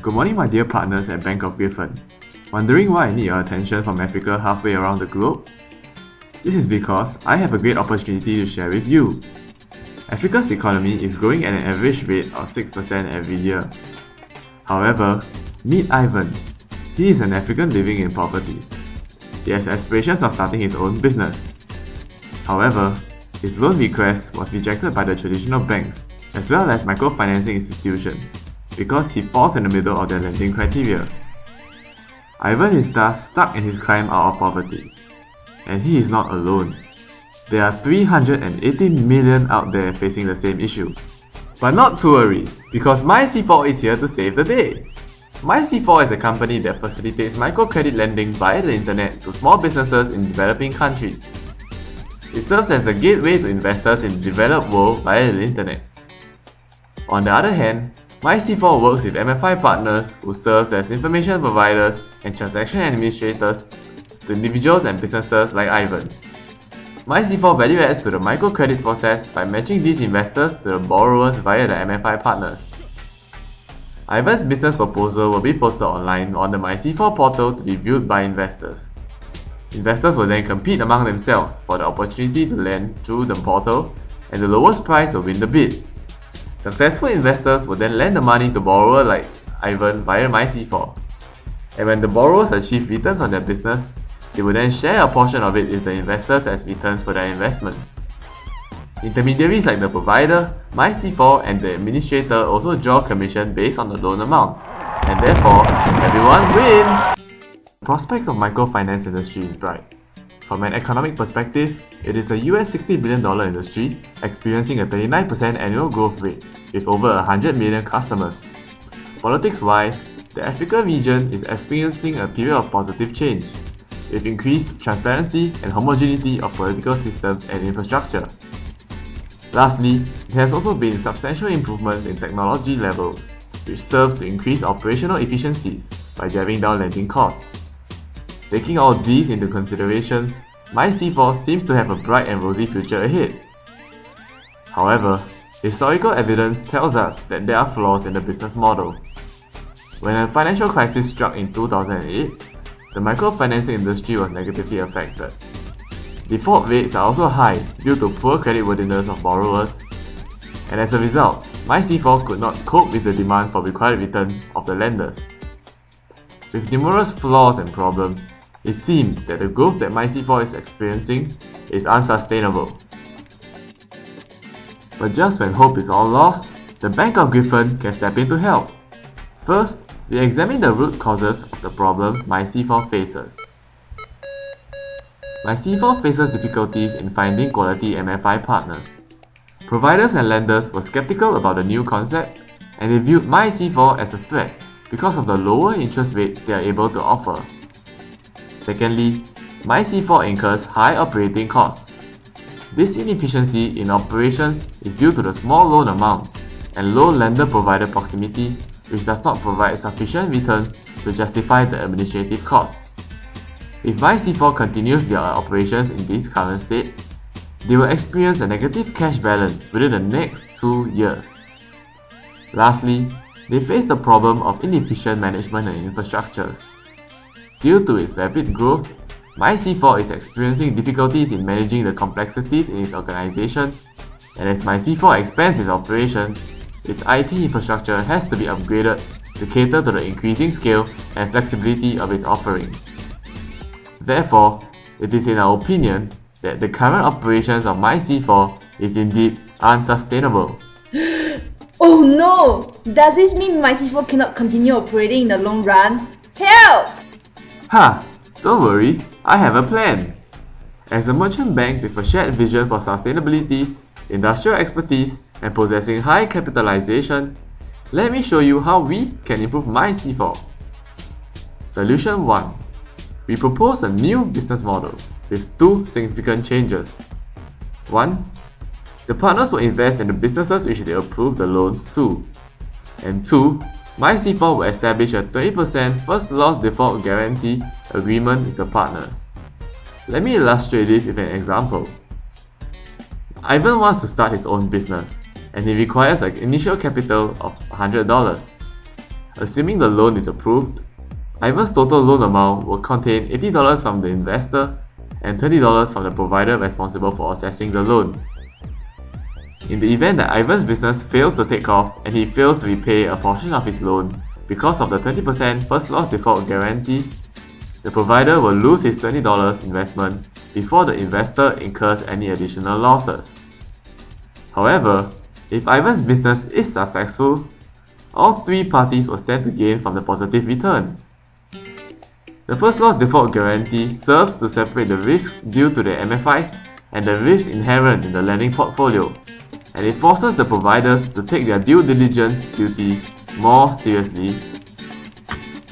Good morning, my dear partners at Bank of Gryphon. Wondering why I need your attention from Africa halfway around the globe? This is because I have a great opportunity to share with you. Africa's economy is growing at an average rate of 6% every year. However, meet Ivan. He is an African living in poverty. He has aspirations of starting his own business. However, his loan request was rejected by the traditional banks as well as microfinancing institutions because he falls in the middle of their lending criteria. Ivan is thus stuck in his climb out of poverty. And he is not alone. There are 380 million out there facing the same issue. But not to worry, because MYC4 is here to save the day. MYC4 is a company that facilitates microcredit lending via the internet to small businesses in developing countries. It serves as the gateway to investors in the developed world via the internet. On the other hand, MYC4 works with MFI partners who serve as information providers and transaction administrators to individuals and businesses like Ivan. MYC4 value adds to the microcredit process by matching these investors to the borrowers via the MFI partners. Ivan's business proposal will be posted online on the MYC4 portal to be viewed by investors. Investors will then compete among themselves for the opportunity to lend through the portal, and the lowest price will win the bid. Successful investors will then lend the money to borrowers like Ivan via MYC4. And when the borrowers achieve returns on their business, they will then share a portion of it with the investors as returns for their investment. Intermediaries like the provider, MYC4 and the administrator also draw commission based on the loan amount, and therefore, everyone wins! The prospects of microfinance industry is bright. From an economic perspective, it is a $60 billion industry experiencing a 39% annual growth rate with over 100 million customers. Politics-wise, the Africa region is experiencing a period of positive change, with increased transparency and homogeneity of political systems and infrastructure. Lastly, there has also been substantial improvements in technology levels, which serves to increase operational efficiencies by driving down lending costs. Taking all these into consideration, MYC4 seems to have a bright and rosy future ahead. However, historical evidence tells us that there are flaws in the business model. When a financial crisis struck in 2008, the microfinancing industry was negatively affected. Default rates are also high due to poor creditworthiness of borrowers, and as a result, MYC4 could not cope with the demand for required returns of the lenders. With numerous flaws and problems, it seems that the growth that MYC4 is experiencing is unsustainable. But just when hope is all lost, the Bank of Gryphon can step in to help. First, we examine the root causes of the problems MYC4 faces. MYC4 faces difficulties in finding quality MFI partners. Providers and lenders were skeptical about the new concept, and they viewed MYC4 as a threat because of the lower interest rates they are able to offer. Secondly, MYC4 incurs high operating costs. This inefficiency in operations is due to the small loan amounts and low lender-provider proximity, which does not provide sufficient returns to justify the administrative costs. If MYC4 continues their operations in this current state, they will experience a negative cash balance within the next 2 years. Lastly, they face the problem of inefficient management and infrastructures. Due to its rapid growth, MYC4 is experiencing difficulties in managing the complexities in its organization, and as MYC4 expands its operations, its IT infrastructure has to be upgraded to cater to the increasing scale and flexibility of its offerings. Therefore, it is in our opinion that the current operations of MYC4 is indeed unsustainable. Oh no! Does this mean MYC4 cannot continue operating in the long run? Help! Ha! Don't worry, I have a plan. As a merchant bank with a shared vision for sustainability, industrial expertise, and possessing high capitalization, let me show you how we can improve MYC4. Solution 1. We propose a new business model with 2 significant changes. 1. The partners will invest in the businesses which they approve the loans to. And 2. MYC4 will establish a 20% first loss default guarantee agreement with the partners. Let me illustrate this with an example. Ivan wants to start his own business, and he requires an initial capital of $100. Assuming the loan is approved, Ivan's total loan amount will contain $80 from the investor and $20 from the provider responsible for assessing the loan. In the event that Ivan's business fails to take off and he fails to repay a portion of his loan because of the 20% first loss default guarantee, the provider will lose his $20 investment before the investor incurs any additional losses. However, if Ivan's business is successful, all three parties will stand to gain from the positive returns. The first loss default guarantee serves to separate the risks due to the MFIs and the risks inherent in the lending portfolio, and it forces the providers to take their due diligence duties more seriously.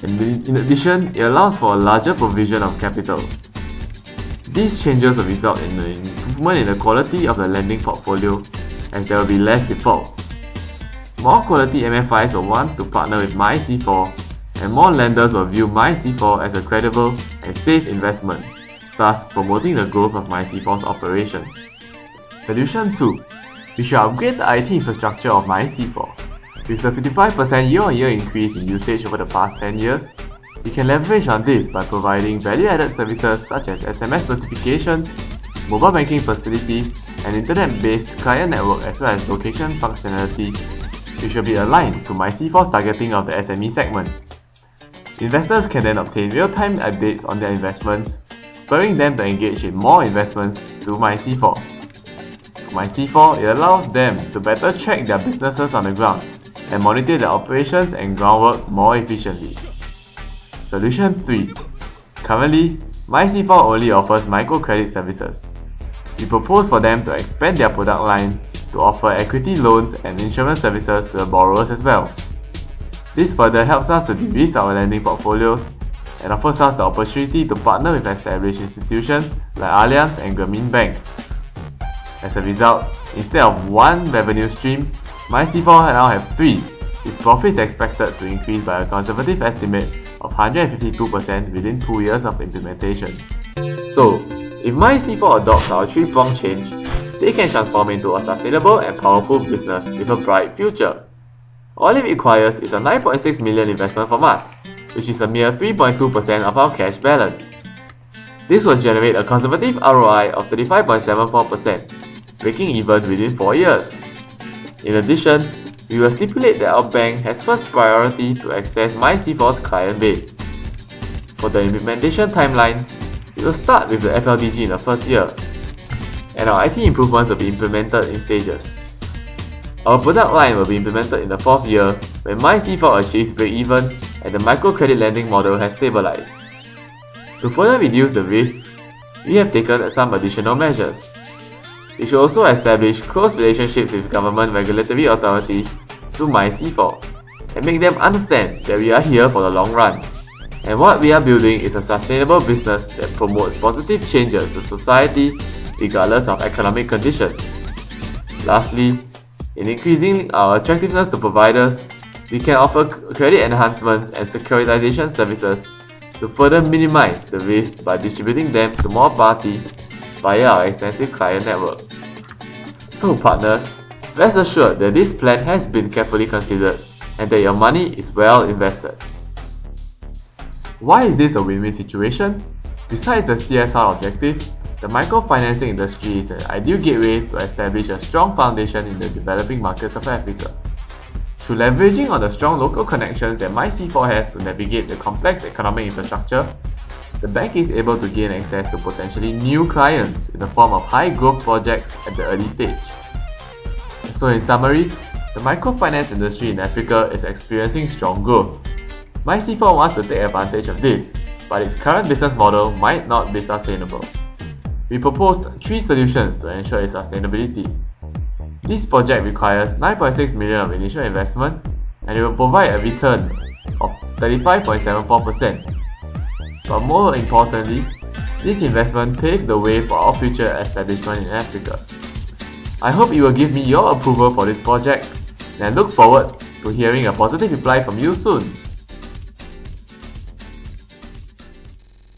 And in addition, it allows for a larger provision of capital. These changes will result in an improvement in the quality of the lending portfolio, as there will be less defaults. More quality MFIs will want to partner with MYC4, and more lenders will view MYC4 as a credible and safe investment, thus promoting the growth of MYC4's operations. Solution 2. We should upgrade the IT infrastructure of MYC4. With the 55% year-on-year increase in usage over the past 10 years, we can leverage on this by providing value-added services such as SMS notifications, mobile banking facilities, and internet-based client network as well as location functionality, which will be aligned to MYC4's targeting of the SME segment. Investors can then obtain real-time updates on their investments, spurring them to engage in more investments through MYC4. For MYC4, it allows them to better track their businesses on the ground and monitor their operations and groundwork more efficiently. Solution 3. Currently, MYC4 only offers microcredit services. We propose for them to expand their product line to offer equity loans and insurance services to the borrowers as well. This further helps us to de-risk our lending portfolios and offers us the opportunity to partner with established institutions like Allianz and Grameen Bank. As a result, instead of one revenue stream, MYC4 now have three, with profits expected to increase by a conservative estimate of 152% within 2 years of implementation. So, if MYC4 adopts our three-pronged change, they can transform into a sustainable and powerful business with a bright future. All it requires is a 9.6 million investment from us, which is a mere 3.2% of our cash balance. This will generate a conservative ROI of 35.74%, breaking even within 4 years. In addition, we will stipulate that our bank has first priority to access MYC4's client base. For the implementation timeline, we will start with the FLDG in the first year, and our IT improvements will be implemented in stages. Our product line will be implemented in the 4th year when MYC4 achieves break-even and the microcredit lending model has stabilized. To further reduce the risk, we have taken some additional measures. We should also establish close relationships with government regulatory authorities through MYC4 and make them understand that we are here for the long run, and what we are building is a sustainable business that promotes positive changes to society regardless of economic conditions. Lastly, in increasing our attractiveness to providers, we can offer credit enhancements and securitization services to further minimize the risk by distributing them to more parties via our extensive client network. So partners, rest assured that this plan has been carefully considered and that your money is well invested. Why is this a win-win situation? Besides the CSR objective, the microfinancing industry is an ideal gateway to establish a strong foundation in the developing markets of Africa. Through leveraging on the strong local connections that MYC4 has to navigate the complex economic infrastructure, the bank is able to gain access to potentially new clients in the form of high-growth projects at the early stage. So in summary, the microfinance industry in Africa is experiencing strong growth. MYC4 wants to take advantage of this, but its current business model might not be sustainable. We proposed 3 solutions to ensure its sustainability. This project requires 9.6 million of initial investment, and it will provide a return of 35.74%. But more importantly, this investment paves the way for our future establishment in Africa. I hope you will give me your approval for this project, and I look forward to hearing a positive reply from you soon.